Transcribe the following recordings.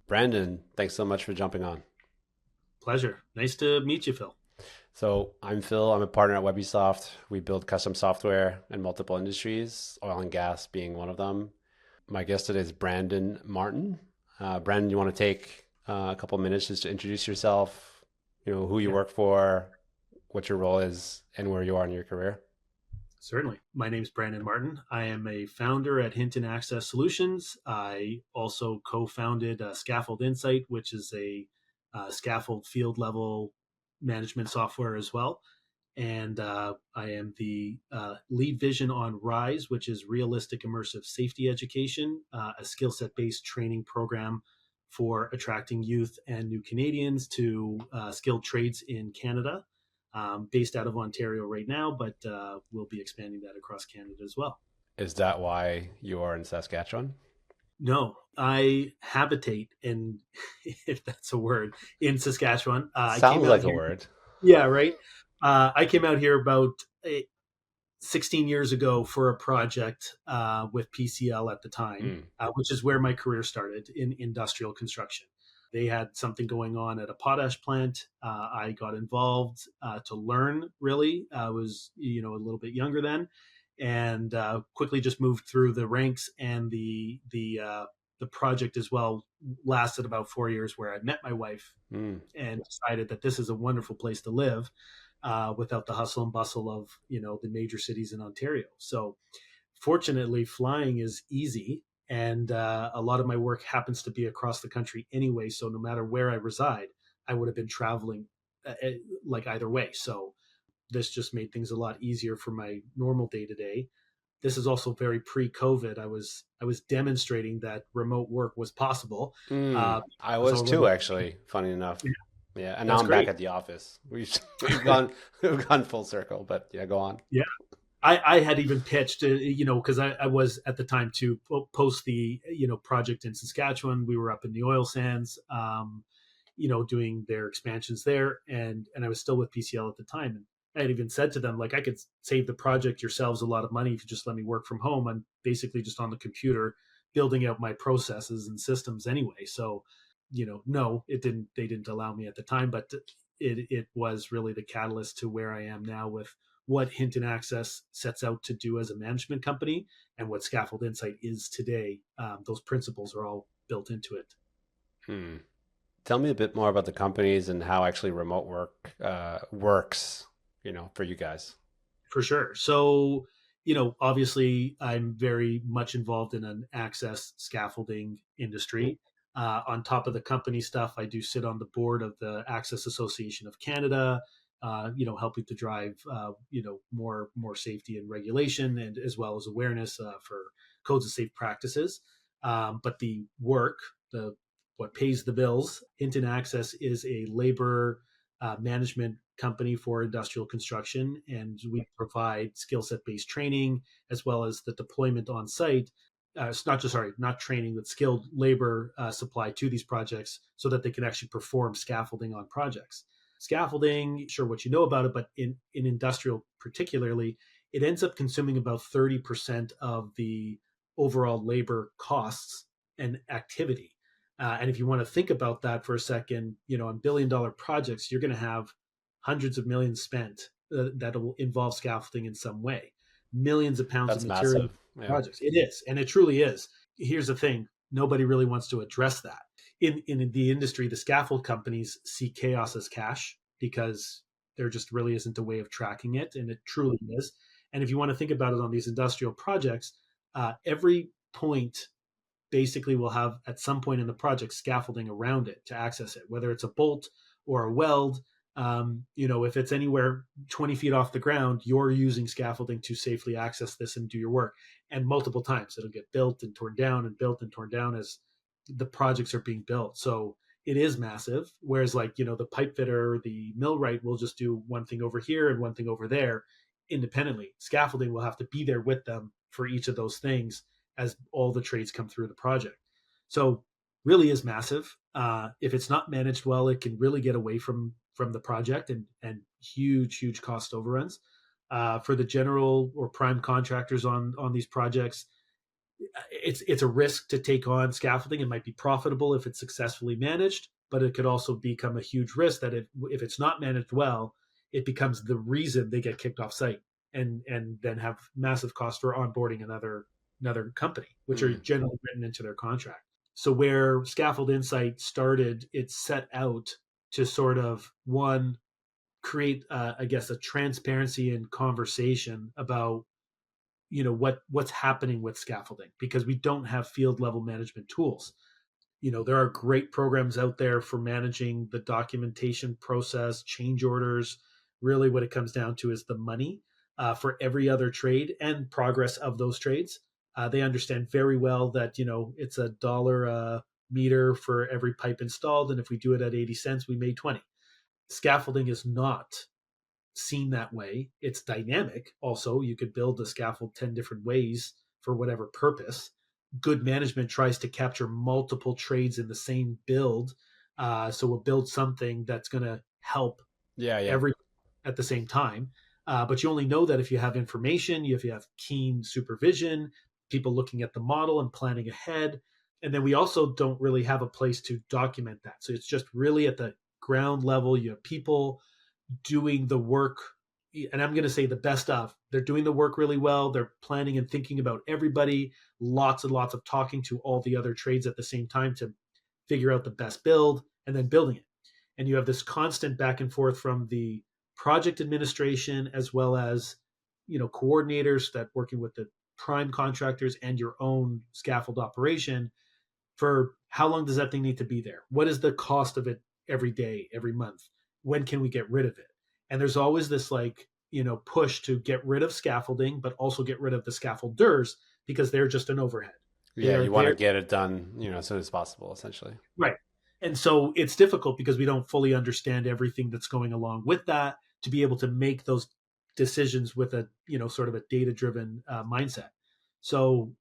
Brandon, thanks so much for jumping on. Pleasure. Nice to meet you, Phil. So, I'm Phil. I'm a partner at Webusoft. We build custom software in multiple industries, oil and gas being one of them. My guest today is Brandon Martin. Brandon, you want to take a couple minutes just to introduce yourself, who you Yeah, work for, what your role is, and where you are in your career? certainly. My name is Brandon Martin. I am a founder at Hinton Access Solutions. I also co-founded Scaffold Insight, which is a scaffold field level management software as well. And I am the lead vision on RISE, which is Realistic Immersive Safety Education, a skill set based training program for attracting youth and new Canadians to skilled trades in Canada. Based out of Ontario right now, but we'll be expanding that across Canada as well. Is that why you are in Saskatchewan? No, I habitate in, if that's a word, in Saskatchewan. I came Sounds out like a here. word. Yeah, right. I came out here about 16 years ago for a project with PCL at the time, Mm. which is where my career started in industrial construction. They had something going on at a potash plant. I got involved to learn. Really, I was a little bit younger then, and quickly just moved through the ranks. And the project as well lasted about 4 years, where I met my wife Mm. and decided that this is a wonderful place to live without the hustle and bustle of the major cities in Ontario. So fortunately, flying is easy, and a lot of my work happens to be across the country anyway. So no matter where I reside, I would have been traveling like either way. So this just made things a lot easier for my normal day to day. This is also very pre-COVID. I was demonstrating that remote work was possible. Mm. I I was was too, already. actually, funny enough. Yeah, Yeah, and now that's I'm back great. at the office. We've gone we've gone full circle, but yeah, go on. Yeah. I had even pitched, because I was at the time to post the, project in Saskatchewan. We were up in the oil sands, doing their expansions there, and I was still with PCL at the time. And I had even said to them, like, I could save the project yourselves a lot of money if you just let me work from home. I'm basically just on the computer building out my processes and systems anyway. So, no, it didn't. They didn't allow me at the time, but it was really the catalyst to where I am now with what Hinton Access sets out to do as a management company and what Scaffold Insight is today. Those principles are all built into it. Hmm. Tell me a bit more about the companies and how actually remote work works, for you guys. For sure. So, obviously, I'm very much involved in an access scaffolding industry. On top of the company stuff, I do sit on the board of the Access Association of Canada. Helping to drive more safety and regulation, and as well as awareness for codes of safe practices. But the work, the what pays the bills, Hinton Access is a labor management company for industrial construction, and we provide skill set based training as well as the deployment on site. It's not just sorry, not training, but skilled labor supply to these projects so that they can actually perform scaffolding on projects. Scaffolding, sure, what you know about it, but in industrial particularly, it ends up consuming about 30% of the overall labor costs and activity. And if you want to think about that for a second, on billion-dollar projects, you're going to have hundreds of millions spent that will involve scaffolding in some way, millions of pounds of That's material massive. Yeah. projects. It is, and it truly is. Here's the thing: nobody really wants to address that. In the industry, the scaffold companies see chaos as cash because there just really isn't a way of tracking it, and it truly is. And if you want to think about it on these industrial projects, every point basically will have at some point in the project scaffolding around it to access it, whether it's a bolt or a weld. If it's anywhere 20 feet off the ground, you're using scaffolding to safely access this and do your work. And multiple times it'll get built and torn down and built and torn down as the projects are being built. So it is massive. Whereas, like, the pipe fitter, the millwright will just do one thing over here and one thing over there independently. Scaffolding will have to be there with them for each of those things as all the trades come through the project. So really is massive. If it's not managed well, it can really get away from the project and huge cost overruns. For the general or prime contractors on these projects, it's a risk to take on scaffolding. It might be profitable if it's successfully managed, but it could also become a huge risk that if it's not managed well, it becomes the reason they get kicked off site and then have massive costs for onboarding another company, which are generally written into their contract. So where Scaffold Insight started, it set out to sort of one create, I guess, a transparency and conversation about what's happening with scaffolding, because we don't have field level management tools. There are great programs out there for managing the documentation process, change orders. Really what it comes down to is the money for every other trade and progress of those trades. They understand very well that it's $1 a meter for every pipe installed, and if we do it at 80 cents we made 20. Scaffolding is not seen that way. It's dynamic. Also, you could build a scaffold 10 different ways for whatever purpose. Good management tries to capture multiple trades in the same build. So we'll build something that's going to help every at the same time. But you only know that if you have information, if you have keen supervision, people looking at the model and planning ahead. And then we also don't really have a place to document that. So it's just really at the ground level. You have people doing the work, and I'm going to say the best of. They're doing the work really well. They're planning and thinking about everybody, lots and lots of talking to all the other trades at the same time to figure out the best build and then building it. And you have this constant back and forth from the project administration as well as coordinators that working with the prime contractors and your own scaffold operation for how long does that thing need to be there? What is the cost of it every day, every month? When can we get rid of it? And there's always this push to get rid of scaffolding, but also get rid of the scaffolders because they're just an overhead. You want to get it done, as soon as possible, essentially. Right. And so it's difficult because we don't fully understand everything that's going along with that to be able to make those decisions with a, sort of a data-driven mindset. So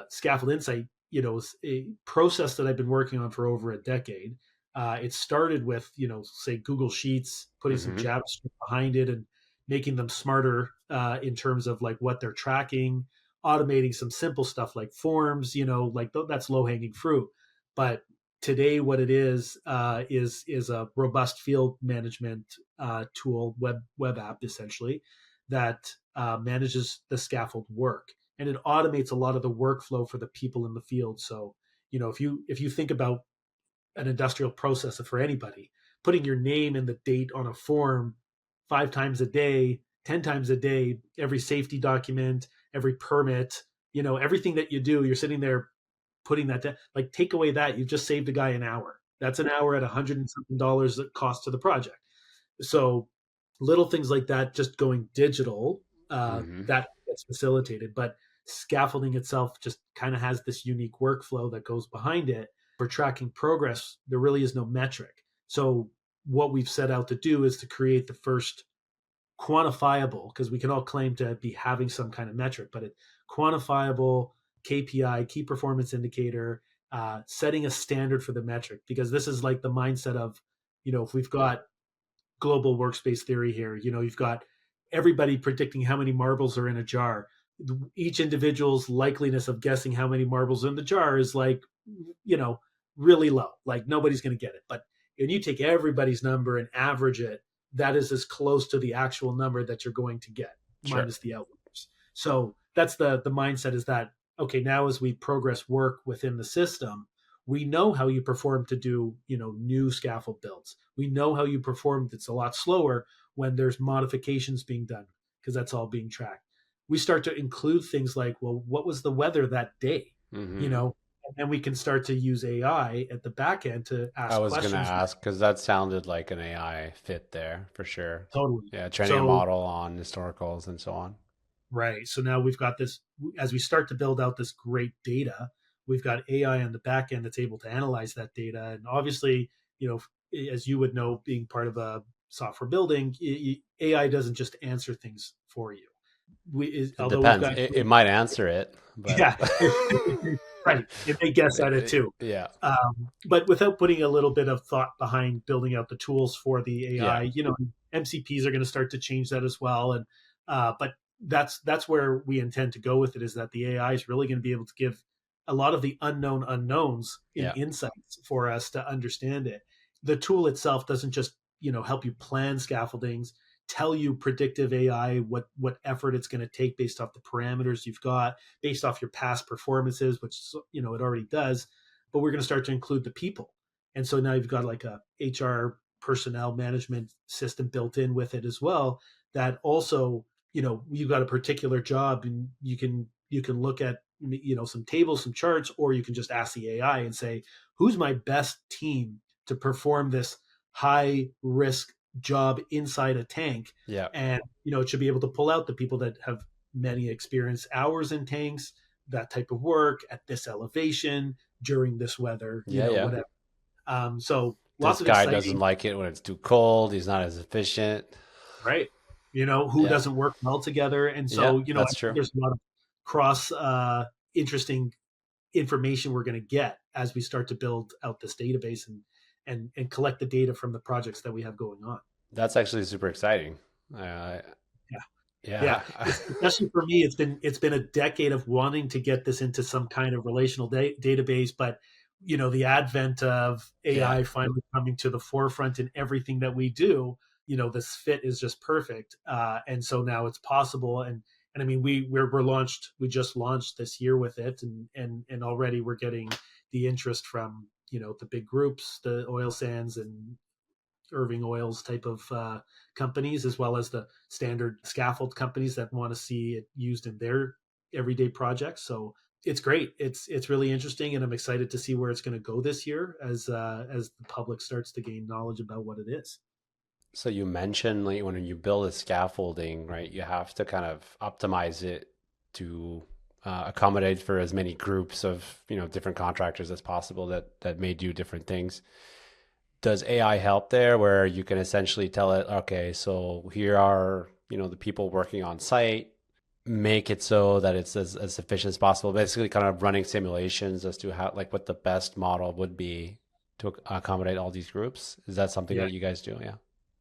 Scaffold Insight, is a process that I've been working on for over a decade. It started with, say Google Sheets, putting some JavaScript behind it and making them smarter in terms of like what they're tracking, automating some simple stuff like forms, that's low hanging fruit. But today what it is a robust field management tool, web app essentially, that manages the scaffold work. And it automates a lot of the workflow for the people in the field. So, if you think about an industrial process for anybody, putting your name and the date on a form 5 times a day, 10 times a day, every safety document, every permit, everything that you do, you're sitting there putting that down. Like, take away that, you've just saved a guy an hour. That's an hour at $100 and something that cost to the project. So little things like that, just going digital, that gets facilitated. But scaffolding itself just kind of has this unique workflow that goes behind it. For tracking progress, there really is no metric. So what we've set out to do is to create the first quantifiable, because we can all claim to be having some kind of metric, but quantifiable KPI, key performance indicator, setting a standard for the metric, because this is like the mindset of, if we've got global workspace theory here, you've got everybody predicting how many marbles are in a jar. Each individual's likeliness of guessing how many marbles are in the jar is like, really low. Like nobody's going to get it. But when you take everybody's number and average it, that is as close to the actual number that you're going to get, minus the outliers. So that's the mindset, is that, okay, now as we progress work within the system, we know how you perform to do, new scaffold builds. We know how you perform. It's a lot slower when there's modifications being done, because that's all being tracked. We start to include things like, well, what was the weather that day? And then we can start to use AI at the back end to ask questions. I was going to ask, because that sounded like an AI fit there for sure. Totally. Yeah, training a model on historicals and so on. Right. So now we've got this, as we start to build out this great data, we've got AI on the back end that's able to analyze that data. And obviously, as you would know, being part of a software building, AI doesn't just answer things for you. It depends. It might answer it. But... Yeah. Right. It may guess at it too. Yeah. But without putting a little bit of thought behind building out the tools for the AI, MCPs are going to start to change that as well. And but that's where we intend to go with it, is that the AI is really going to be able to give a lot of the unknown unknowns in Yeah. insights for us to understand it. The tool itself doesn't just, help you plan scaffoldings, tell you predictive AI what effort it's going to take based off the parameters you've got, based off your past performances, which it already does. But we're going to start to include the people, and so now you've got like a HR personnel management system built in with it as well, that also, you've got a particular job, and you can look at, some tables, some charts, or you can just ask the AI and say, who's my best team to perform this high risk job inside a tank. Yeah. And it should be able to pull out the people that have many experience hours in tanks, that type of work at this elevation during this weather, Yeah. Yeah. whatever. So lots This of guy doesn't exciting. like it when it's too cold. He's not as efficient. Right. Who Yeah. doesn't work well together. And Yeah. so, I That's think true. there's a lot of cross interesting information we're going to get as we start to build out this database, and collect the data from the projects that we have going on. That's actually super exciting. Uh, Yeah. Yeah. yeah. Especially for me, it's been a decade of wanting to get this into some kind of relational database, but the advent of Yeah. AI finally coming to the forefront in everything that we do, this fit is just perfect. And so now it's possible. And I mean, we just launched this year with it, and already we're getting the interest from, the big groups, the oil sands and Irving Oils type of companies, as well as the standard scaffold companies that want to see it used in their everyday projects. So it's great. It's really interesting, and I'm excited to see where it's going to go this year as the public starts to gain knowledge about what it is. So you mentioned like when you build a scaffolding, right, you have to kind of optimize it to accommodate for as many groups of, different contractors as possible that may do different things. Does AI help there where you can essentially tell it, okay, so here are, the people working on site, make it so that it's as efficient as possible, basically kind of running simulations as to how, like what the best model would be to accommodate all these groups? Is that something Yeah, that you guys do? Yeah.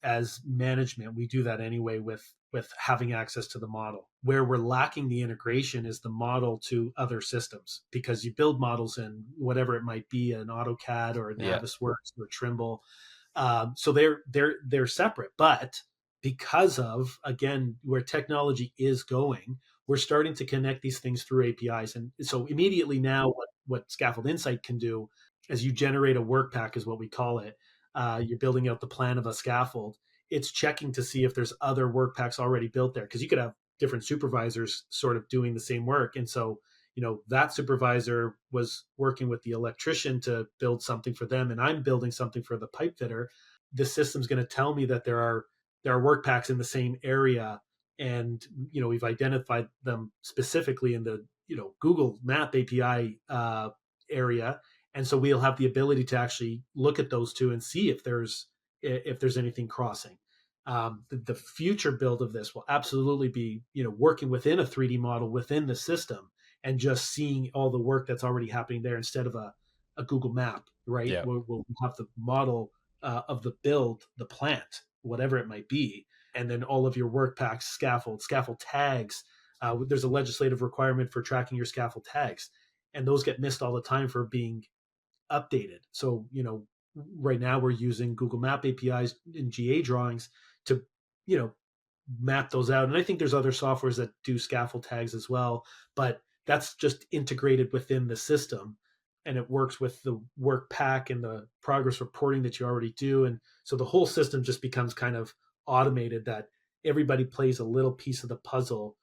as management, we do that anyway with having access to the model. Where we're lacking the integration is the model to other systems, because you build models in whatever it might be, an AutoCAD or a Yeah. Navisworks or Trimble. So they're separate, but because of, again, where technology is going, we're starting to connect these things through APIs. And so immediately now, what Scaffold Insight can do, as you generate a work pack, is what we call it. You're building out the plan of a scaffold. It's checking to see if there's other work packs already built there, because you could have different supervisors sort of doing the same work. And so, that supervisor was working with the electrician to build something for them, and I'm building something for the pipe fitter. The system's going to tell me that there are work packs in the same area, and we've identified them specifically in the Google Map API area, and so we'll have the ability to actually look at those two and see if there's anything crossing. The future build of this will absolutely be working within a 3D model within the system, and just seeing all the work that's already happening there instead of a Google map, right? Yeah. We'll have the model of the build, the plant, whatever it might be, and then all of your work packs, scaffold tags. There's a legislative requirement for tracking your scaffold tags, and those get missed all the time for being updated. So, right now we're using Google Map APIs and GA drawings to, you know, map those out. And I think there's other softwares that do scaffold tags as well, but that's just integrated within the system, and it works with the work pack and the progress reporting that you already do. And so the whole system just becomes kind of automated, that everybody plays a little piece of the puzzle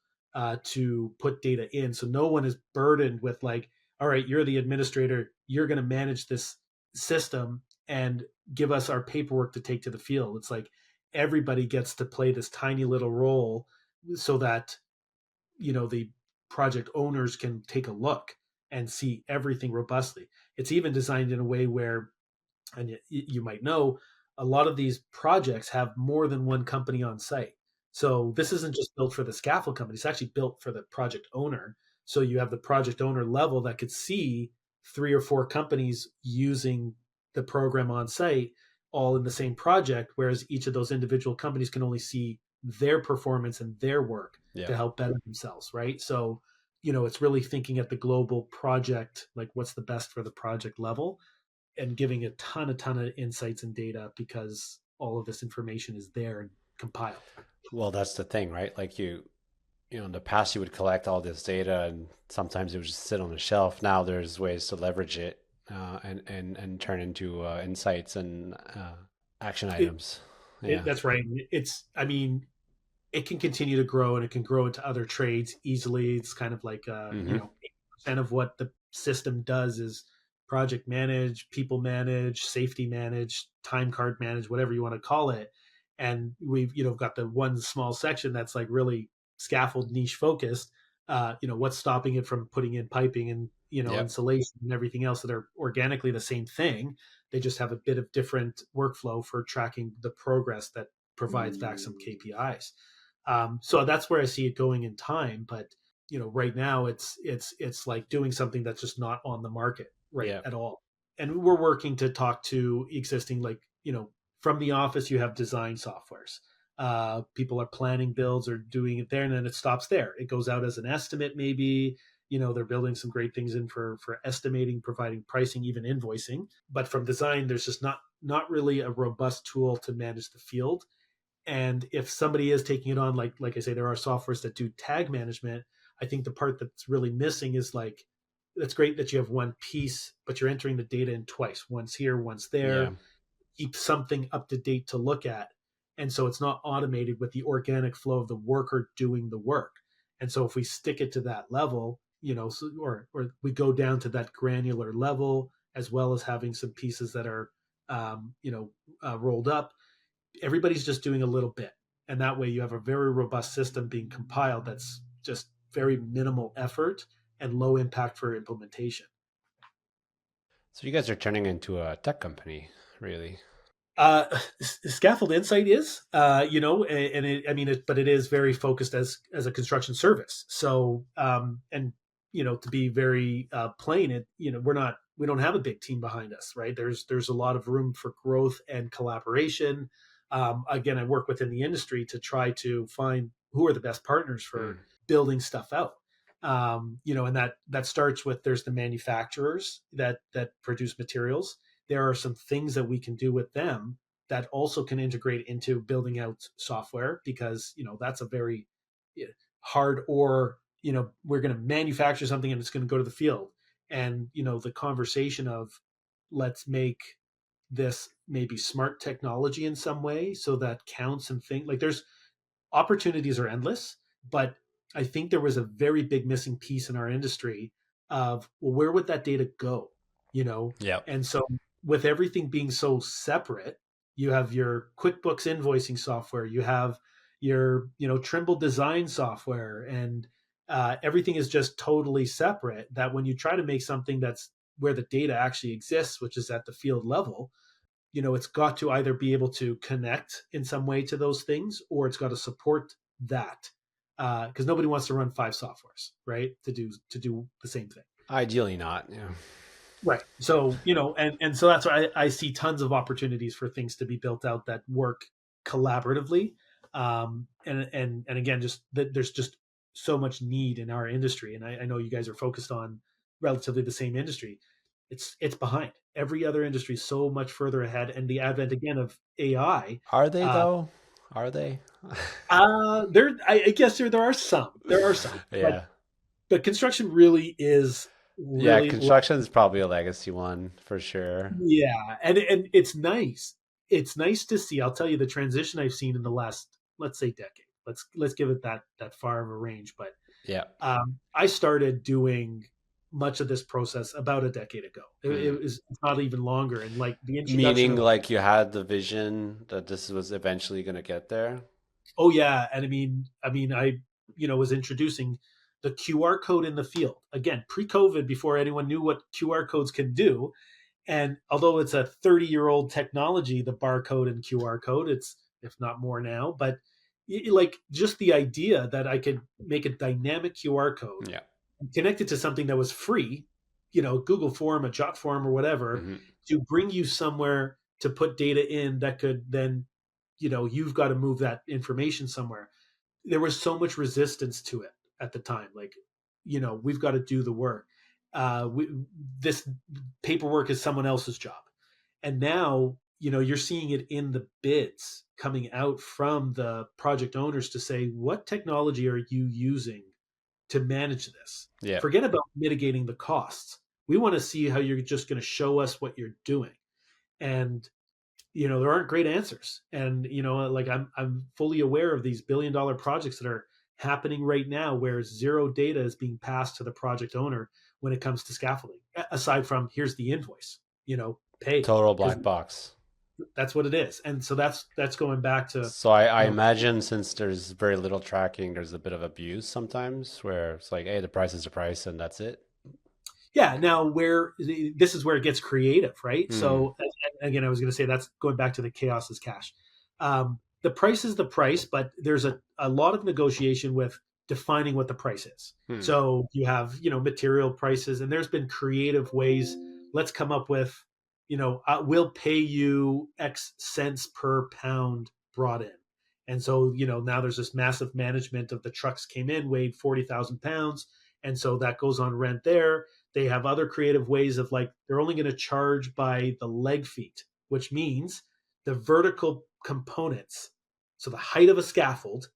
to put data in. So no one is burdened with like, all right, you're the administrator, you're going to manage this system and give us our paperwork to take to the field. It's like everybody gets to play this tiny little role, so that the project owners can take a look and see everything robustly. It's even designed in a way where, and you might know, a lot of these projects have more than one company on site. So this isn't just built for the scaffold company, it's actually built for the project owner. So you have the project owner level that could see three or four companies using the program on site, all in the same project, whereas each of those individual companies can only see their performance and their work Yeah. to help better themselves, right? So, it's really thinking at the global project, like what's the best for the project level, and giving a ton of insights and data because all of this information is there and compiled. Well, that's the thing, right? Like in the past, you would collect all this data and sometimes it would just sit on the shelf. Now there's ways to leverage it and turn into insights and action It, items. Yeah. that's right. I mean, it can continue to grow and it can grow into other trades easily. It's kind of like, Hmm. 8% of what the system does is project manage, people manage, safety manage, time card manage, whatever you want to call it. And we've, got the one small section that's like really scaffold niche focused. What's stopping it from putting in piping and, Yep. insulation and everything else that are organically the same thing. They just have a bit of different workflow for tracking the progress that provides back some KPIs. So that's where I see it going in time. But right now it's like doing something that's just not on the market right Yep. at all. And we're working to talk to existing, like from the office you have design softwares. People are planning builds or doing it there, and then it stops there. It goes out as an estimate, maybe. They're building some great things in for estimating, providing pricing, even invoicing. But from design, there's just not really a robust tool to manage the field. And if somebody is taking it on, like I say, there are softwares that do tag management. I think the part that's really missing is like, that's great that you have one piece, but you're entering the data in twice, once here, once Yeah. there. Keep something up to date to look at. And so it's not automated with the organic flow of the worker doing the work. And so if we stick it to that level, or we go down to that granular level, as well as having some pieces that are, rolled up, everybody's just doing a little bit. And that way you have a very robust system being compiled that's just very minimal effort and low impact for implementation. So you guys are turning into a tech company, really. uh Scaffold Insight is, and but it is very focused as a construction service. So and to be very plain, we don't have a big team behind us, right? There's a lot of room for growth and collaboration. Again, I work within the industry to try to find who are the best partners for Mm. building stuff out. And that starts with, there's the manufacturers that produce materials. There are some things that we can do with them that also can integrate into building out software, because that's a very hard, or we're going to manufacture something and it's going to go to the field. And the conversation of, let's make this maybe smart technology in some way so that counts, and think like, there's opportunities are endless. But I think there was a very big missing piece in our industry of, well, where would that data go? You know, Yep. and so with everything being so separate, you have your QuickBooks invoicing software, you have your Trimble design software, and everything is just totally separate. That when you try to make something that's where the data actually exists, which is at the field level, it's got to either be able to connect in some way to those things, or it's got to support that, because nobody wants to run five softwares, right, to do the same thing. Ideally not. Yeah. Right. So, and so that's why I see tons of opportunities for things to be built out that work collaboratively. And again, just that there's just so much need in our industry. And I know you guys are focused on relatively the same industry. It's behind. Every other industry is so much further ahead. And the advent again of AI, Are they uh, though? Are they? I guess there are some, but Yeah. construction really is Yeah, really. construction is probably a legacy one for sure. Yeah, and it's nice. It's nice to see. I'll tell you the transition I've seen in the last, let's say, decade. Let's give it that far of a range. But Yeah. I started doing much of this process about a decade ago. Mm. It was not even longer, and like the introduction Meaning of, like you had the vision that this was eventually going to get there. oh yeah, and I was introducing the QR code in the field again, pre-COVID, before anyone knew what QR codes can do. And although it's a 30-year-old technology, the barcode and QR code, it's, if not more now, but like just the idea that I could make a dynamic QR code Yeah. and connect it to something that was free, Google form, a Jot form, or whatever, Hmm. to bring you somewhere to put data in that could then, you've got to move that information somewhere. There was so much resistance to it at the time. Like, we've got to do the work. This paperwork is someone else's job. And now, you're seeing it in the bids coming out from the project owners to say, what technology are you using to manage this? Yeah. Forget about mitigating the costs. We want to see how you're just going to show us what you're doing. And there aren't great answers. And like I'm fully aware of these $1 billion projects that are happening right now where zero data is being passed to the project owner when it comes to scaffolding, aside from here's the invoice, pay. Total black box. That's what it is. And so that's going back to, So I imagine since there's very little tracking, there's a bit of abuse sometimes where it's like, hey, the price is the price and that's it. Yeah. Now, this is where it gets creative, right? So again, I was going to say that's going back to the chaos is cash. The price is the price, but there's a lot of negotiation with defining what the price is. So you have, material prices, and there's been creative ways. Let's come up with, we'll pay you X cents per pound brought in. And so, now there's this massive management of the trucks came in, weighed 40,000 pounds. And so that goes on rent there. They have other creative ways of like, they're only going to charge by the leg feet, which means the vertical components. So the height of a scaffold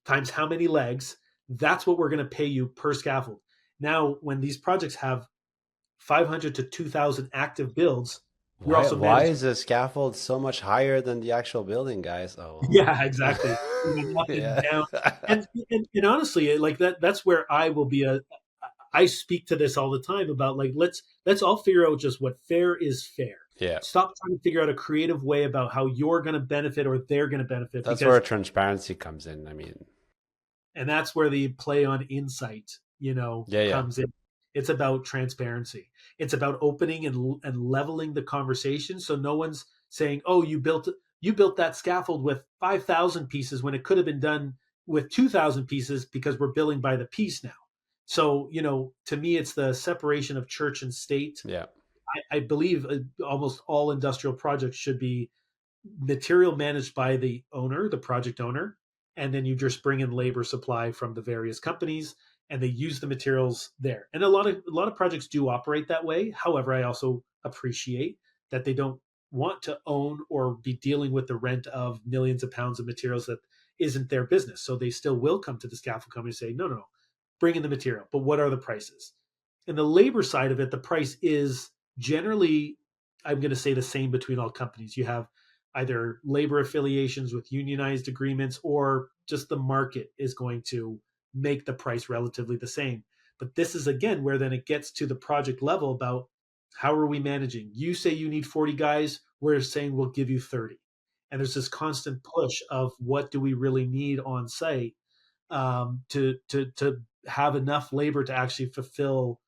times how many legs, that's what we're going to pay you per scaffold. Now, when these projects have 500 to 2,000 active builds, why is the scaffold so much higher than the actual building, guys? Oh, yeah, exactly. Yeah. Down. And honestly, like that's where I will be I speak to this all the time about like, let's all figure out just what fair is fair. Yeah. Stop trying to figure out a creative way about how you're going to benefit or they're going to benefit. That's where transparency comes in. I mean, and that's where the play on insight, comes in. It's about transparency. It's about opening and leveling the conversation. So no one's saying, oh, you built that scaffold with 5,000 pieces when it could have been done with 2,000 pieces because we're billing by the piece now. So, to me, it's the separation of church and state. Yeah. I believe almost all industrial projects should be material managed by the owner, the project owner, and then you just bring in labor supply from the various companies and they use the materials there. And a lot of projects do operate that way. However, I also appreciate that they don't want to own or be dealing with the rent of millions of pounds of materials that isn't their business. So they still will come to the scaffold company and say, no, bring in the material, but what are the prices? And the labor side of it, the price is generally, I'm going to say the same between all companies. You have either labor affiliations with unionized agreements or just the market is going to make the price relatively the same. But this is again where then it gets to the project level about how are we managing? You say you need 40 guys, we're saying we'll give you 30. And there's this constant push of what do we really need on site to have enough labor to actually fulfill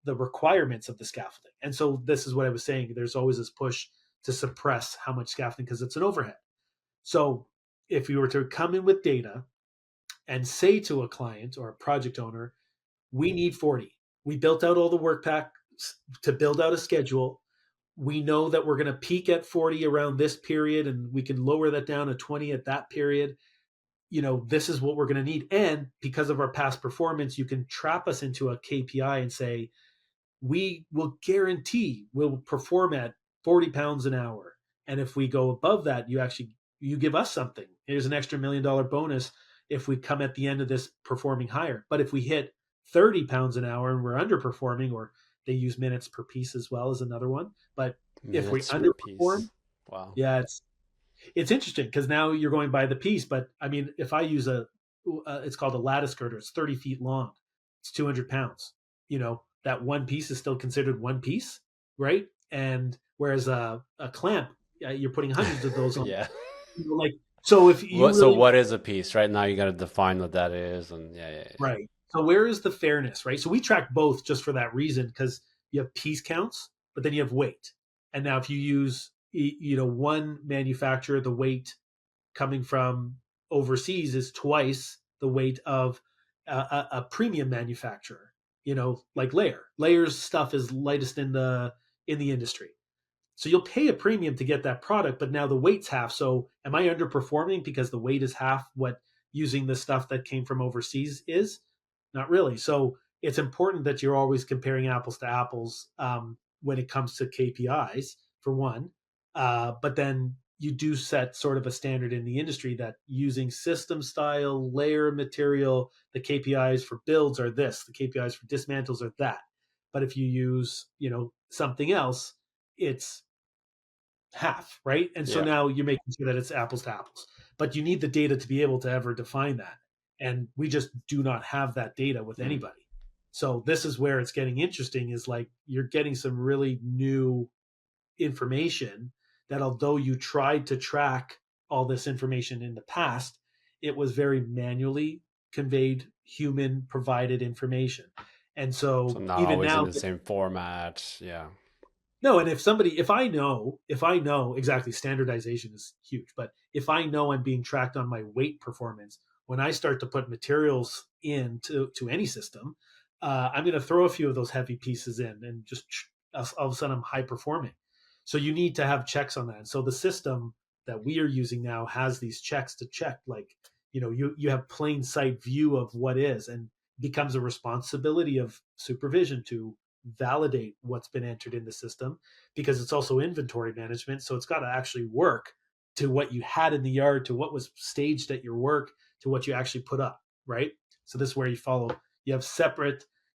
the requirements of the scaffolding. And so this is what I was saying. There's always this push to suppress how much scaffolding because it's an overhead. So if you were to come in with data and say to a client or a project owner, we need 40. We built out all the work packs to build out a schedule. We know that we're going to peak at 40 around this period and we can lower that down to 20 at that period. This is what we're going to need. And because of our past performance, you can trap us into a KPI and say, we will guarantee we'll perform at 40 pounds an hour. And if we go above that, you give us something. Here's an extra $1 million bonus if we come at the end of this performing higher. But if we hit 30 pounds an hour and we're underperforming, or they use minutes per piece as well as another one. But if we underperform, wow. Yeah, it's interesting because now you're going by the piece. But I mean, if I use it's called a lattice girder, it's 30 feet long, it's 200 pounds. That one piece is still considered one piece, right? And whereas a clamp, you're putting hundreds of those on. Yeah. So if you so what is a piece? Right now, you got to define what that is, and yeah. Right. So where is the fairness, right? So we track both just for that reason because you have piece counts, but then you have weight. And now if you use one manufacturer, the weight coming from overseas is twice the weight of a premium manufacturer. Like Layer's stuff is lightest in the industry. So you'll pay a premium to get that product, but now the weight's half. So am I underperforming because the weight is half what using the stuff that came from overseas is? Not really. So it's important that you're always comparing apples to apples when it comes to KPIs, for one. But then you do set sort of a standard in the industry that using system style, layer material, the KPIs for builds are this, the KPIs for dismantles are that. But if you use, something else, it's half, right? And so Yeah. now you're making sure that it's apples to apples. But you need the data to be able to ever define that. And we just do not have that data with Mm. anybody. So this is where it's getting interesting is like you're getting some really new information that although you tried to track all this information in the past, it was very manually conveyed, human provided information. And So so not even always in now, the same format. Yeah. no, and if I know exactly, standardization is huge, but if I know I'm being tracked on my weight performance, when I start to put materials into to any system, I'm going to throw a few of those heavy pieces in and just all of a sudden I'm high performing. So you need to have checks on that. And so the system that we are using now has these checks to check, like, you have plain sight view of what is, and becomes a responsibility of supervision to validate what's been entered in the system, because it's also inventory management. So it's got to actually work to what you had in the yard, to what was staged at your work, to what you actually put up, right? So this is where you have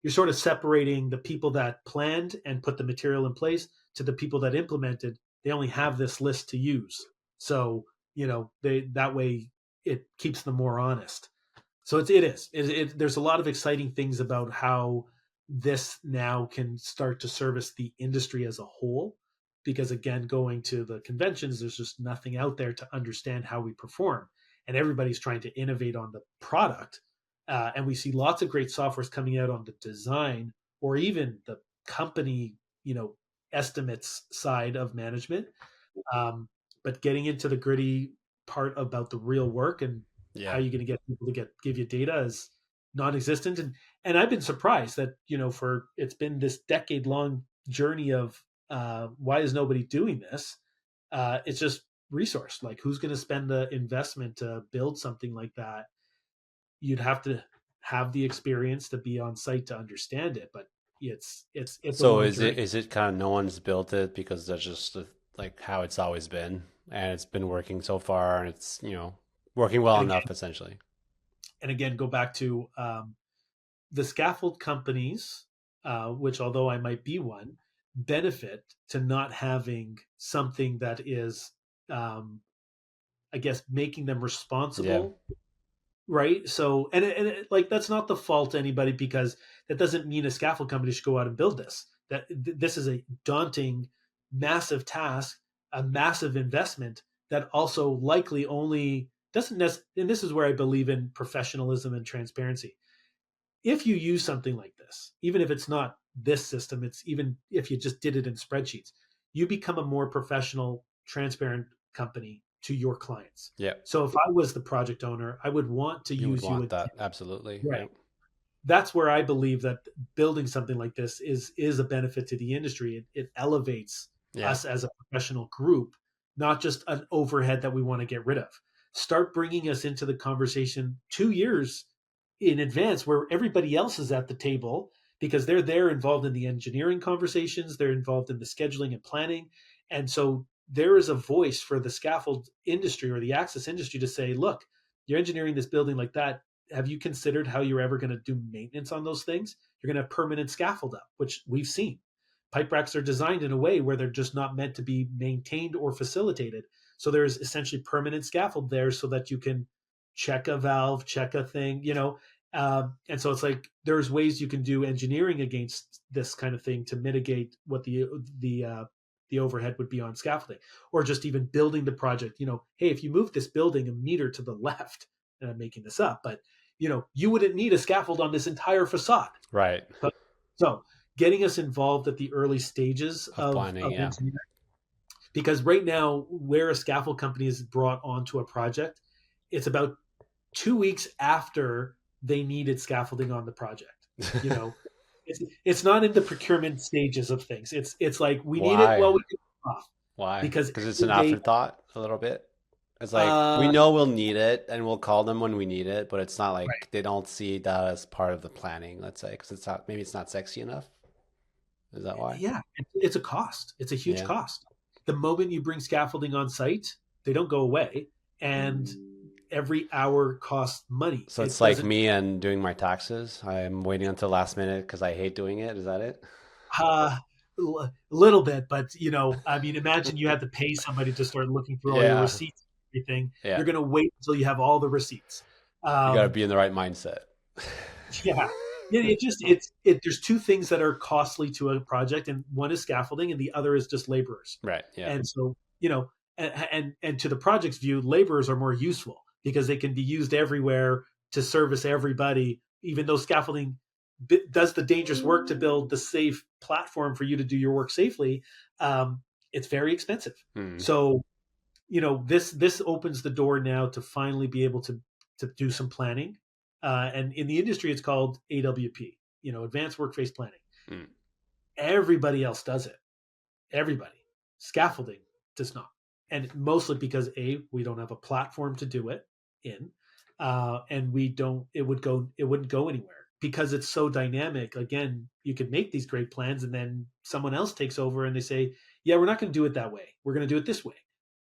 you're sort of separating the people that planned and put the material in place to the people that implemented. They only have this list to use. So, that way it keeps them more honest. So there's a lot of exciting things about how this now can start to service the industry as a whole, because again, going to the conventions, there's just nothing out there to understand how we perform, and everybody's trying to innovate on the product. And we see lots of great softwares coming out on the design or even the company, estimates side of management. Um, but getting into the gritty part about the real work and how Yeah. you're going to get people to give you data is non-existent. And I've been surprised that, for it's been this decade long journey of why is nobody doing this. It's just resource, like who's going to spend the investment to build something like that. You'd have to have the experience to be on site to understand it, but it's a So long is it journey. is it kind of no one's built it because that's just like how it's always been, and it's been working so far, and it's working well and enough again essentially. and again go back to the scaffold companies, which although I might be one, benefit to not having something that is, um, I guess, making them Yeah. responsible, right? So, like that's not the fault of anybody, because that doesn't mean a scaffold company should go out and build this. This is a daunting, massive task, a massive investment that also likely only doesn't and this is where I believe in professionalism and transparency. If you use something like this, even if it's not this system, it's even if you just did it in spreadsheets, you become a more professional, transparent company to your clients. Yeah. So if I was the project owner, I would want to You would use you want as, that. Absolutely. right. Yeah. That's where I believe that building something like this is a benefit to the industry. It elevates Yeah. us as a professional group, not just an overhead that we want to get rid of. Start bringing us into the conversation 2 years in advance, where everybody else is at the table, because they're involved in the engineering conversations, they're involved in the scheduling and planning. And so there is a voice for the scaffold industry or the access industry to say, look, you're engineering this building like that. Have you considered how you're ever going to do maintenance on those things? You're going to have permanent scaffold up, which we've seen. Pipe racks are designed in a way where they're just not meant to be maintained or facilitated. So there's essentially permanent scaffold there so that you can check a valve, check a thing, and so it's like there's ways you can do engineering against this kind of thing to mitigate what the overhead would be on scaffolding, or just even building the project. Hey, if you move this building a meter to the left, and I'm making this up, but you wouldn't need a scaffold on this entire facade. Right. So getting us involved at the early stages Of of planning. of Yeah. engineering, because right now where a scaffold company is brought onto a project, it's about 2 weeks after they needed scaffolding on the project. You know, it's not in the procurement stages of things. It's like we need it. Well, Why? off Why? because Because it's an every day, afterthought a little bit. It's like we uh, know we'll need it and we'll call them when we need it, but it's not right. like they don't see that as part of the planning, let's say, because it's not, maybe it's not sexy enough. Is that why? Yeah, it's a cost. It's a huge Yeah. cost. The moment you bring scaffolding on site, they don't go away, and every hour costs money. So it's It like doesn't. me and doing my taxes. I'm waiting until last minute because I hate doing it. Is that it? Uh, little bit, but I mean, imagine you had to pay somebody to start looking through all your Yeah. receipts and everything. Yeah. You're going to wait until you have all the receipts. You got to Um, be in the right mindset. yeah. It just there's two things that are costly to a project, and one is scaffolding, and the other is just laborers. Right. Yeah. And so, and to the project's view, laborers are more useful because they can be used everywhere to service everybody, even though scaffolding does the dangerous work to build the safe platform for you to do your work safely. It's very expensive. Hmm. So, this opens the door now to finally be able to do some planning. And in the industry, it's called AWP, Advanced Workplace Planning. Hmm. Everybody else does it. Everybody. Scaffolding does not. And mostly because we don't have a platform to do it in. And it wouldn't go anywhere because it's so dynamic. Again, you could make these great plans and then someone else takes over and they say, yeah, we're not going to do it that way. We're going to do it this way.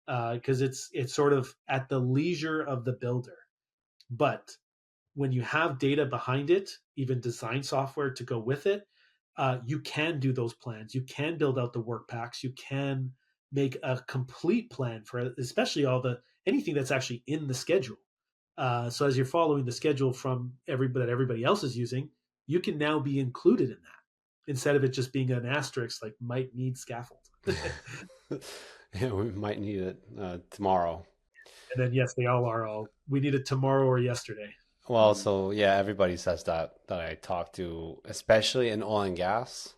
Because it's sort of at the leisure of the builder. But when you have data behind it, even design software to go with it, you can do those plans. You can build out the work packs. You can make a complete plan for especially anything that's actually in the schedule. So as you're following the schedule from that everybody else is using, you can now be included in that instead of it just being an asterisk like might need scaffold. Yeah, we might need it tomorrow. And then yes, they all are all we need it tomorrow or yesterday. Well, so yeah, everybody says that I talk to, especially in oil and gas,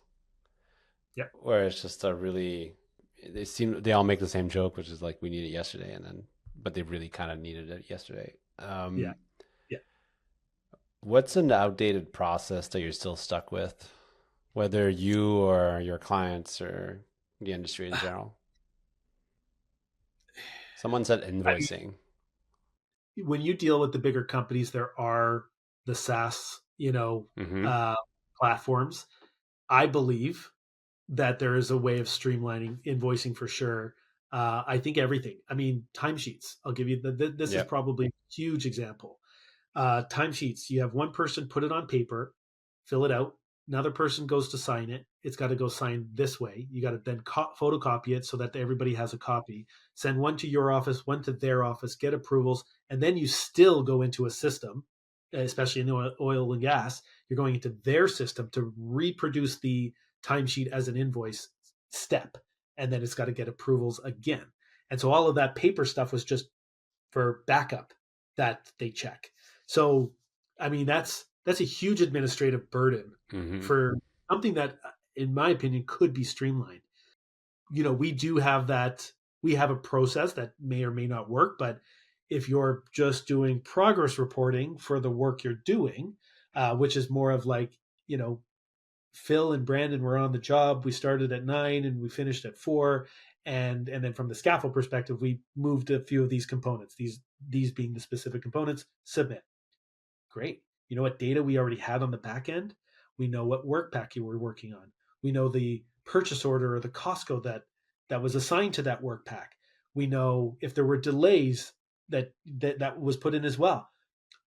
Yeah, where it's just a really they all make the same joke, which is like we need it yesterday, and then but they really kind of needed it yesterday. yeah, yeah. What's an outdated process that you're still stuck with, whether you or your clients or the industry in general? Someone said I invoicing. mean, when you deal with the bigger companies, there are the SaaS, Hmm. uh, platforms. I believe that there is a way of streamlining invoicing for sure. I think everything. I mean, timesheets. I'll give you this is Yep. probably a huge example. Timesheets. You have one person put it on paper, fill it out. Another person goes to sign it. It's got to go sign this way. You got to then photocopy it so that everybody has a copy. Send one to your office, one to their office, get approvals, and then you still go into a system, especially in the oil and gas. You're going into their system to reproduce the timesheet as an invoice step, and then it's got to get approvals again. And so all of that paper stuff was just for backup that they check. So, I mean, that's a huge administrative burden Hmm. for something that, in my opinion, could be streamlined. We do have that. We have a process that may or may not work, but if you're just doing progress reporting for the work you're doing, which is more of like, you know, Phil and Brandon were on the job. We started at 9 and we finished at 4. And then from the scaffold perspective, we moved a few of these components, these being the specific components, submit. Great. You know what data we already had on the back end? We know what work pack you were working on. We know the purchase order or the Costco that was assigned to that work pack. We know if there were delays that was put in as well.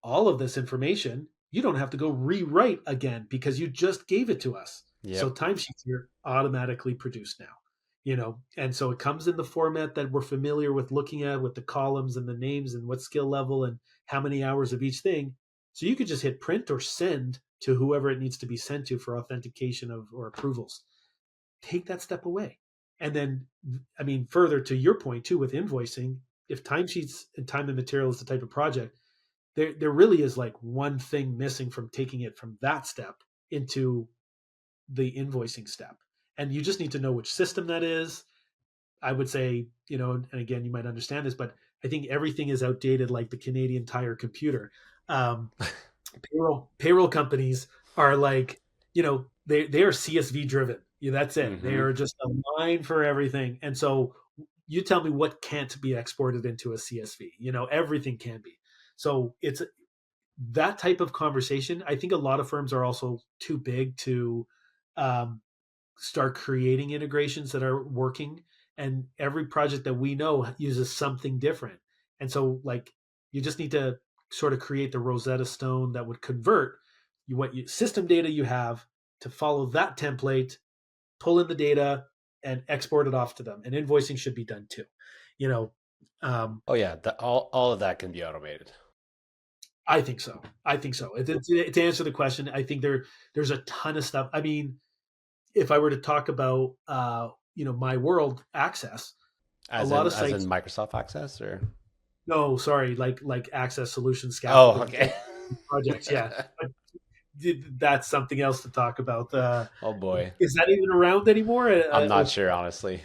All of this information, you don't have to go rewrite again because you just gave it to us. So Yep. timesheets are automatically produced now, and so it comes in the format that we're familiar with looking at with the columns and the names and what skill level and how many hours of each thing. So you could just hit print or send to whoever it needs to be sent to for authentication of or approvals. Take that step away. And then, I mean, further to your point too, with invoicing, if timesheets and time and material is the type of project, there really is like one thing missing from taking it from that step into the invoicing step. And you just need to know which system that is. I would say, and again, you might understand this, but I think everything is outdated like the Canadian Tire computer. Um, payroll companies are like, they are CSV driven. Yeah, that's it. They Hmm. are just a line for everything. And so you tell me what can't be exported into a CSV. Everything can be. So it's that type of conversation. I think a lot of firms are also too big to um, start creating integrations that are working. And every project that we know uses something different. And so, like, you just need to sort of create the Rosetta Stone that would convert system data you have to follow that template, pull in the data, and export it off to them. And invoicing should be done too. You know, um, Oh yeah, all of that can be automated. I think so. I think so. To answer the question, I think there's a ton of stuff. I mean, if I were to talk about my world access, a lot of As in sites. Microsoft Access or No, sorry, like access solution oh, scaffolding okay. projects. Yeah, but that's something else to talk about. Oh boy. Is that even around anymore? I'm not sure honestly.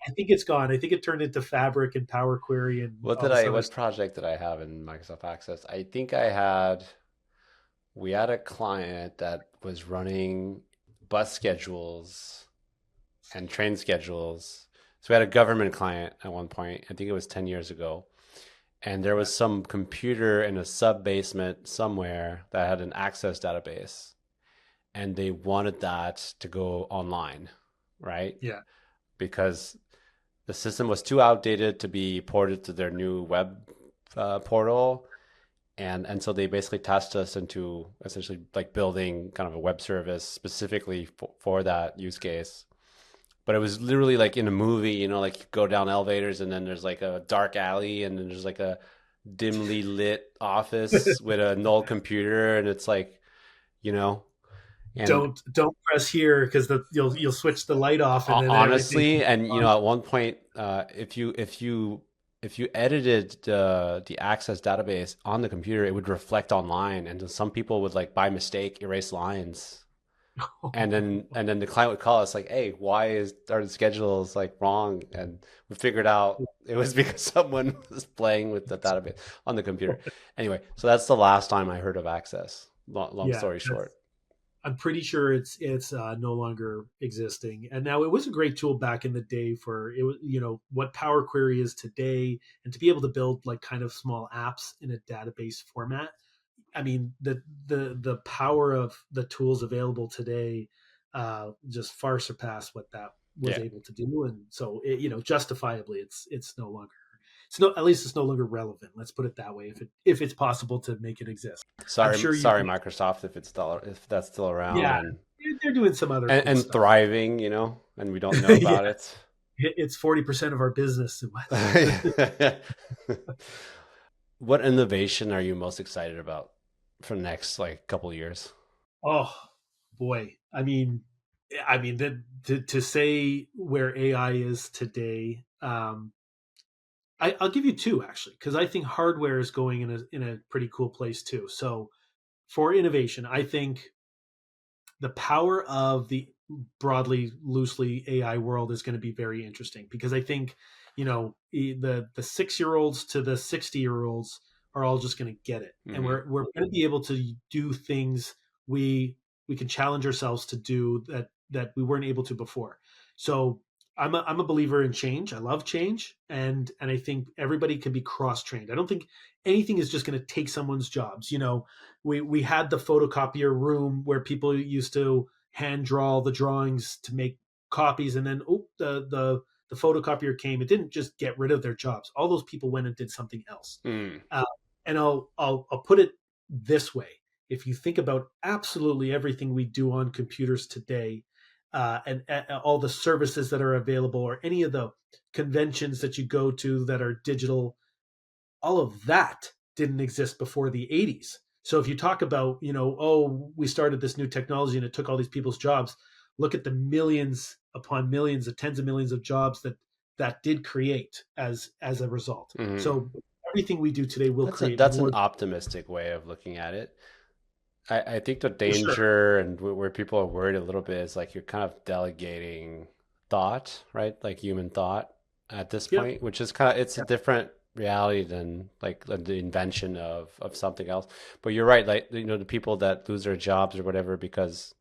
I think it's gone. I think it turned into Fabric and Power Query and all this other What stuff. project did I have in Microsoft Access? I think I had we had a client that was running bus schedules and train schedules. So we had a government client at one point. I think it was 10 years ago. And there Yeah, was some computer in a sub basement somewhere that had an access database. And they wanted that to go online, right? yeah. Because the system was too outdated to be ported to their new web portal. And so they basically tasked us into essentially like building kind of a web service specifically for that use case. But it was literally like in a movie, like you go down elevators and then there's like a dark alley and then there's like a dimly lit office with a null computer and it's like, you know, and Don't press here because you'll switch the light off and then everything. honestly, and at one point, if you edited the Access database on the computer, it would reflect online, and some people would like by mistake erase lines, and then the client would call us like, "Hey, why is our schedules like wrong?" And we figured out it was because someone was playing with the database on the computer. Anyway, so that's the last time I heard of Access. Long Yeah, story short. I'm pretty sure it's no longer existing. And now it was a great tool back in the day for it was what Power Query is today, and to be able to build like kind of small apps in a database format. I mean, the power of the tools available today just far surpass what that was Yeah. able to do, and so justifiably, it's no longer. It's no, at least it's no longer relevant. Let's put it that way. If it's possible to make it exist, I'm sure you Sorry, can. Microsoft, if that's still around Yeah, they're doing some other cool and stuff. thriving, and we don't know Yeah, about it. it's 40% of our business. What innovation are you most excited about for the next like couple years? Oh boy, I mean that to say where AI is today. I'll give you two actually, because I think hardware is going in a pretty cool place too. So for innovation, I think the power of the broadly, loosely AI world is going to be very interesting because I think the 6 year olds to the 60 year olds are all just going to get it, and Hmm. we're going to be able to do things we can challenge ourselves to do that we weren't able to before. So I'm a believer in change. I love change, and I think everybody can be cross trained. I don't think anything is just going to take someone's jobs. We had the photocopier room where people used to hand draw the drawings to make copies, and then the photocopier came. It didn't just get rid of their jobs. All those people went and did something else. Mm. uh, and I'll put it this way: if you think about absolutely everything we do on computers today, and all the services that are available, or any of the conventions that you go to that are digital, all of that didn't exist before the 80s. So if you talk about, oh, we started this new technology and it took all these people's jobs, look at the millions upon millions, the tens of millions of jobs that did create as a result. Hmm. So everything we do today will create That's an more. optimistic way of looking at it. I think the For sure. danger and where people are worried a little bit is like you're kind of delegating thought, right? Like human thought at this Yep. point, which is kind of it's a Yep. different reality than like the invention of something else. But you're right, like the people that lose their jobs or whatever because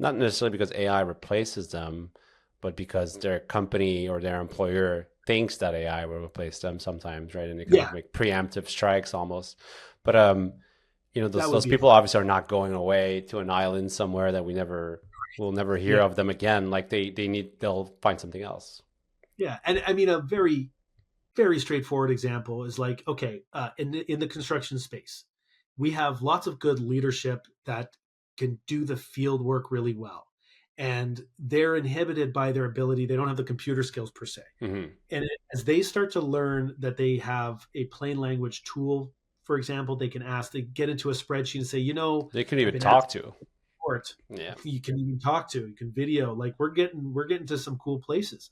Not necessarily because AI replaces them, but because their company or their employer thinks that AI will replace them sometimes, right? And they kind of Yeah, make preemptive strikes almost. But that would those be a people obviously are not going away to an island somewhere that we'll never hear yeah, of them again. Like they'll find something else. yeah. And I mean, a very straightforward example is like, okay, in the construction space, we have lots of good leadership that can do the field work really well, and they're inhibited by their ability. They don't have the computer skills per se, Hmm. and as they start to learn that they have a plain language tool, for example, they can ask, they get into a spreadsheet and say, They could I've even been talk asked to. for it. Yeah. You can even talk to, you can video. Like we're getting to some cool places.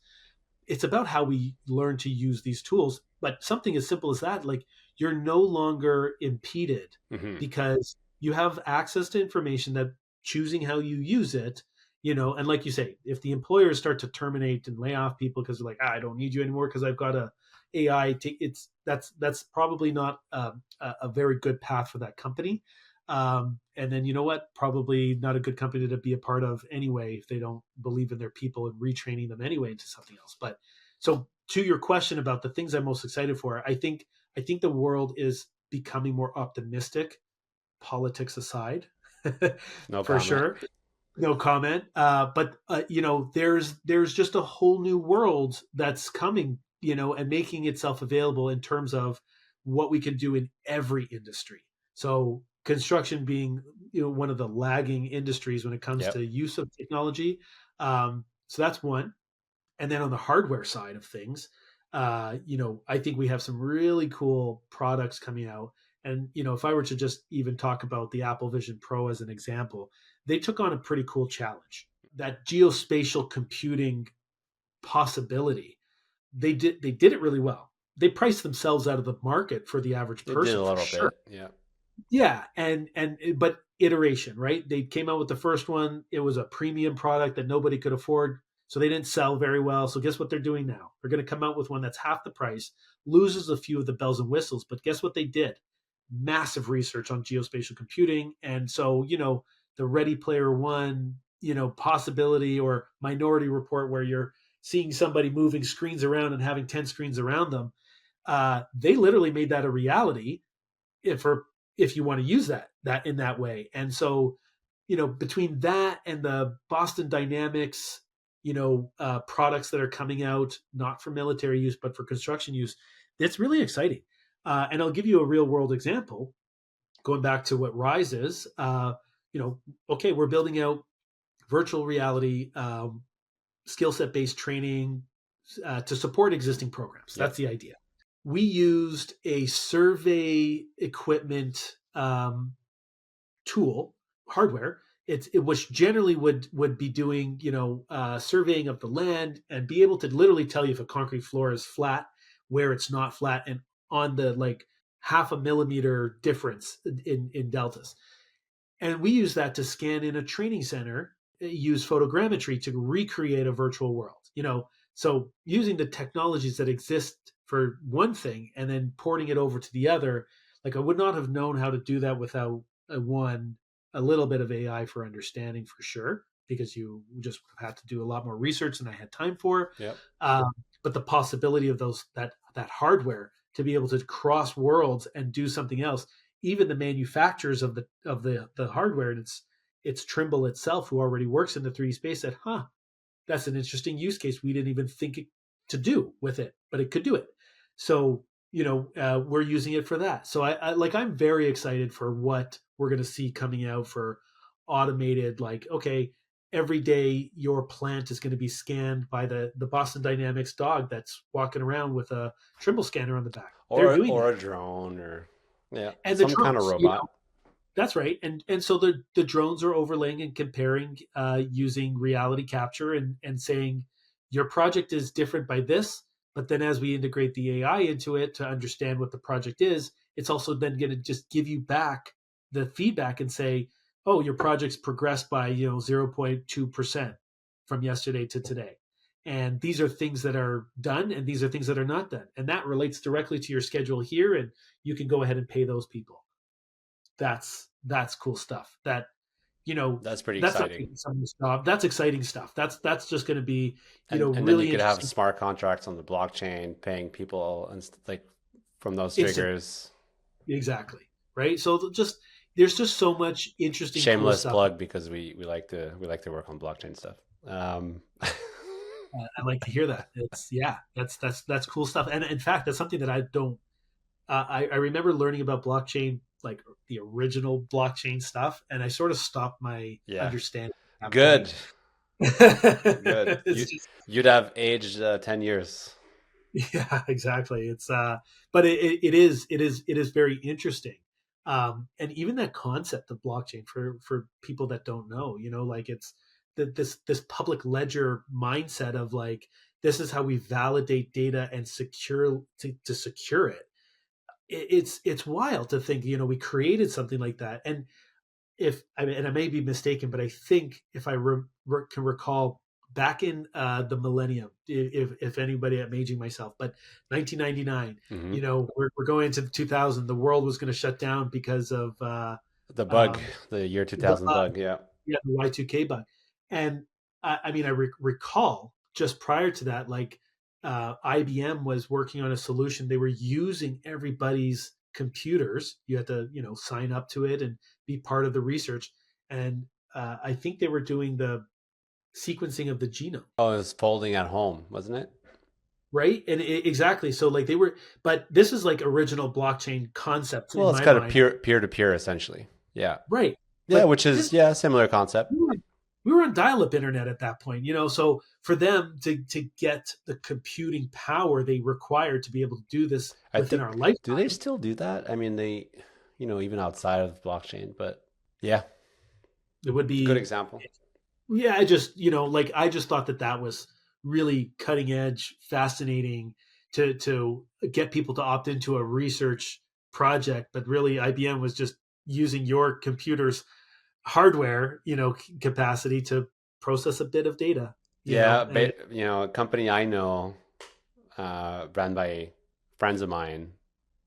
It's about how we learn to use these tools. But something as simple as that, like you're no longer impeded Hmm. because you have access to information that choosing how you use it, and like you say, if the employers start to terminate and lay off people because they're like, I don't need you anymore because I've got a AI, it's that's probably not a very good path for that company. And then you know what? Probably not a good company to be a part of anyway if they don't believe in their people and retraining them anyway into something else. But so to your question about the things I'm most excited for, I think the world is becoming more optimistic, politics aside, No for comment. sure. No comment. But there's just a whole new world that's coming, and making itself available in terms of what we can do in every industry. So construction being, one of the lagging industries when it comes Yep. to use of technology. So that's one. And then on the hardware side of things, I think we have some really cool products coming out. And if I were to just even talk about the Apple Vision Pro as an example, they took on a pretty cool challenge. That geospatial computing possibility, they did it really well. They priced themselves out of the market for the average They did person a for little sure. bit. Yeah. Yeah, and but iteration, right? They came out with the first one. It was a premium product that nobody could afford, so they didn't sell very well. So guess what they're doing now? They're going to come out with one that's half the price, loses a few of the bells and whistles, but guess what they did? Massive research on geospatial computing, and so the Ready Player One, possibility or Minority Report, where you're seeing somebody moving screens around and having 10 screens around them. They literally made that a reality if you want to use that in that way. And so, between that and the Boston Dynamics, products that are coming out, not for military use but for construction use, it's really exciting. And I'll give you a real world example. Going back to what Rise is, okay, we're building out virtual reality skill set based training to support existing programs. That's Yep. the idea. We used a survey equipment tool hardware, which generally would be doing surveying of the land and be able to literally tell you if a concrete floor is flat, where it's not flat, and on the like half a millimeter difference in deltas. And we use that to scan in a training center, use photogrammetry to recreate a virtual world. So using the technologies that exist for one thing and then porting it over to the other, like I would not have known how to do that without a little bit of AI for understanding for sure, because you just had to do a lot more research than I had time for. Yep. Um, but the possibility of that hardware to be able to cross worlds and do something else, even the manufacturers of the hardware, and it's Trimble itself who already works in the 3D space, said, that's an interesting use case we didn't even think to do with it, but it could do it. So we're using it for that. So I'm very excited for what we're going to see coming out for automated, like, okay, every day your plant is going to be scanned by the Boston Dynamics dog that's walking around with a Trimble scanner on the back. They're doing Or that. a drone or yeah, And the some kind of drones, robot. that's right. And so the drones are overlaying and comparing using reality capture and saying your project is different by this, but then as we integrate the AI into it to understand what the project is, it's also then going to just give you back the feedback and say, oh, your project's progressed by 0.2% from yesterday to today. And these are things that are done and these are things that are not done. And that relates directly to your schedule here, and you can go ahead and pay those people. That's cool stuff. That That's pretty that's not exciting. taking someone's job. That's exciting stuff. That's just going to be, And then you really could have interesting. smart contracts on the blockchain paying people and like from those Instant, triggers. exactly, right? So just there's just so much interesting, cool Shameless stuff. plug because we like to work on blockchain stuff. Um, I like to hear that. It's yeah, that's cool stuff. And in fact, that's something that I don't. I remember learning about blockchain, like the original blockchain stuff, and I sort of stopped my yeah, understanding at that point. good, good. It's just You'd have aged 10 years. yeah, exactly. It's but it is very interesting. And even that concept of blockchain for people that don't know, like it's this public ledger mindset of like this is how we validate data and secure to secure it. It's wild to think, we created something like that. And if I mean, and I may be mistaken, but I think if I can recall back in the millennium, if anybody, I'm aging myself, but 1999, Hmm. we're going into 2000. The world was going to shut down because of The bug, um, the year the 2000 bug, bug. Yeah. yeah, the Y2K bug. And I mean, I recall just prior to that, like IBM was working on a solution. They were using everybody's computers. You had to, sign up to it and be part of the research. And I think they were doing the sequencing of the genome, Oh, it was folding at home, wasn't it? right? And exactly. So like they were, but this is like original blockchain concepts in Well, it's my kind of mind, peer to peer essentially. Yeah. right? Yeah, But which is this yeah, similar concept. we were on dial-up internet at that point, so for them to get the computing power they required to be able to do this I within our think do they lifetime, still do that? I mean, even outside of blockchain, but yeah, it would it's a good be, example. yeah, like I just thought that was really cutting edge, fascinating to get people to opt into a research project. But really IBM was just using your computer's hardware, capacity to process a bit of data, Yeah, and a company I know, ran by friends of mine,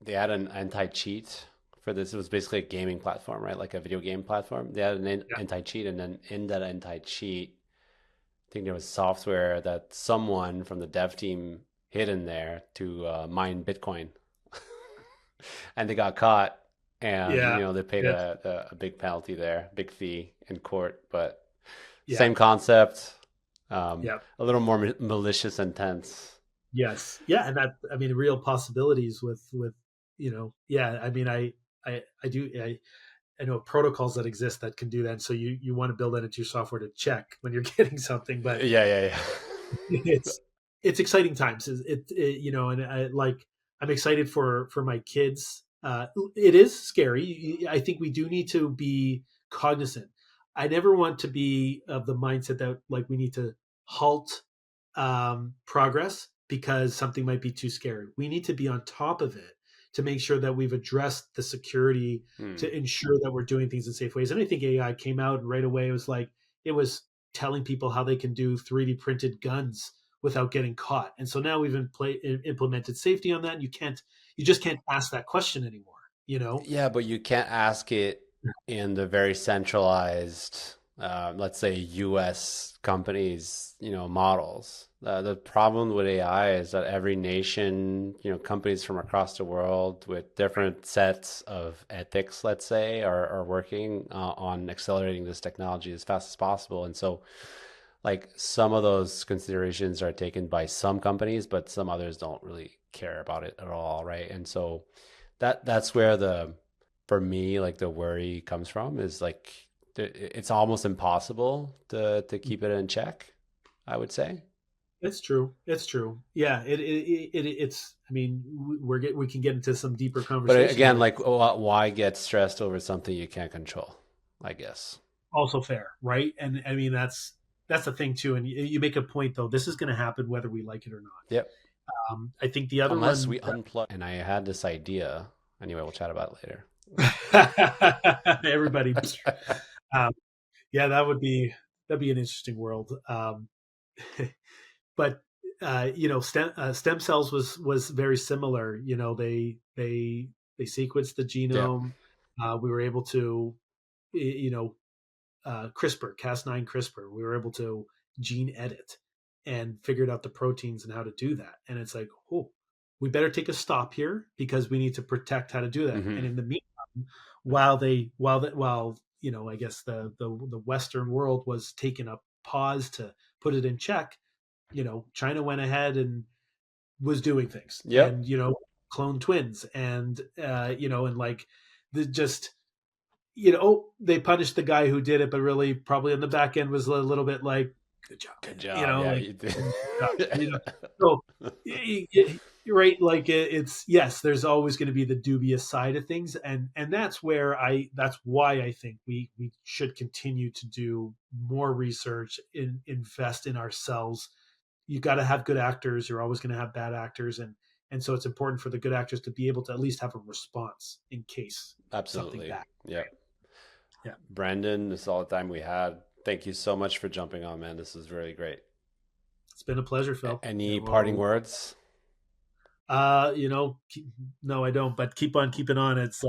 they had an anti-cheat for this. It was basically a gaming platform, right? Like a video game platform. They had an yeah, anti-cheat, and then in that anti-cheat, I think there was software that someone from the dev team hid in there to mine Bitcoin, and they got caught, and yeah, they paid yeah, a big penalty there, big fee in court, but yeah, same concept, yeah. a little more malicious intense. Yes. Yeah, and that, I mean, real possibilities with yeah, I mean, I do I know protocols that exist that can do that. And so you want to build that into your software to check when you're getting something, but Yeah, yeah, yeah. it's it's exciting times. And I'm excited for my kids. It is scary. I think we do need to be cognizant. I never want to be of the mindset that like we need to halt progress because something might be too scary. We need to be on top of it to make sure that we've addressed the security Hmm. to ensure that we're doing things in safe ways. And I think AI came out and right away. It was like it was telling people how they can do 3D printed guns without getting caught. And so now we've implemented safety on that. And you just can't ask that question anymore. You know? Yeah, but you can't ask it in the very centralized, let's say US companies, models. The problem with AI is that every nation, companies from across the world with different sets of ethics, let's say, are working on accelerating this technology as fast as possible. And so, like, some of those considerations are taken by some companies, but some others don't really care about it at all, right? And so that's where for me, like the worry comes from is like it's almost impossible to keep it in check, I would say. It's true. It's true. Yeah. It's. I mean, we can get into some deeper But conversations, again, but like why get stressed over something you can't control, I guess. also fair, right? And I mean, that's the thing too. And you make a point though. This is going to happen whether we like it or not. Yep. I think the other Unless one, we unplug. And I had this idea. Anyway, we'll chat about it later. everybody, um, yeah, that'd be an interesting world. But stem cells was very similar. They sequenced the Yeah. genome. We were able to, you know, CRISPR, Cas9 CRISPR. We were able to gene edit and figured out the proteins and how to do that. And it's like, oh, we better take a stop here because we need to protect how to do that. Mm-hmm. And in the meantime, while I guess the Western world was taking a pause to put it in check, China went ahead and was doing things, Yep. and clone twins, and and like the just they punished the guy who did it, but really probably on the back end was a little bit like, good job, Good job. Yeah, like you did. so you're right. Like it's yes, there's always going to be the dubious side of things, and that's why I think we should continue to do more research, invest in ourselves. You got to have good actors. You're always going to have bad actors, and so it's important for the good actors to be able to at least have a response in case something Absolutely. bad. Yeah. Yeah. Brandon, this is all the time we had. Thank you so much for jumping on, man. This is really great. It's been a pleasure, Phil. Any parting words? No, I don't. But keep on keeping on. It's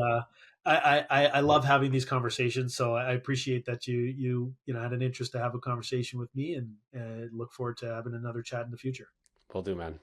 I love having these conversations. So I appreciate that you had an interest to have a conversation with me, and look forward to having another chat in the future. Will do, man.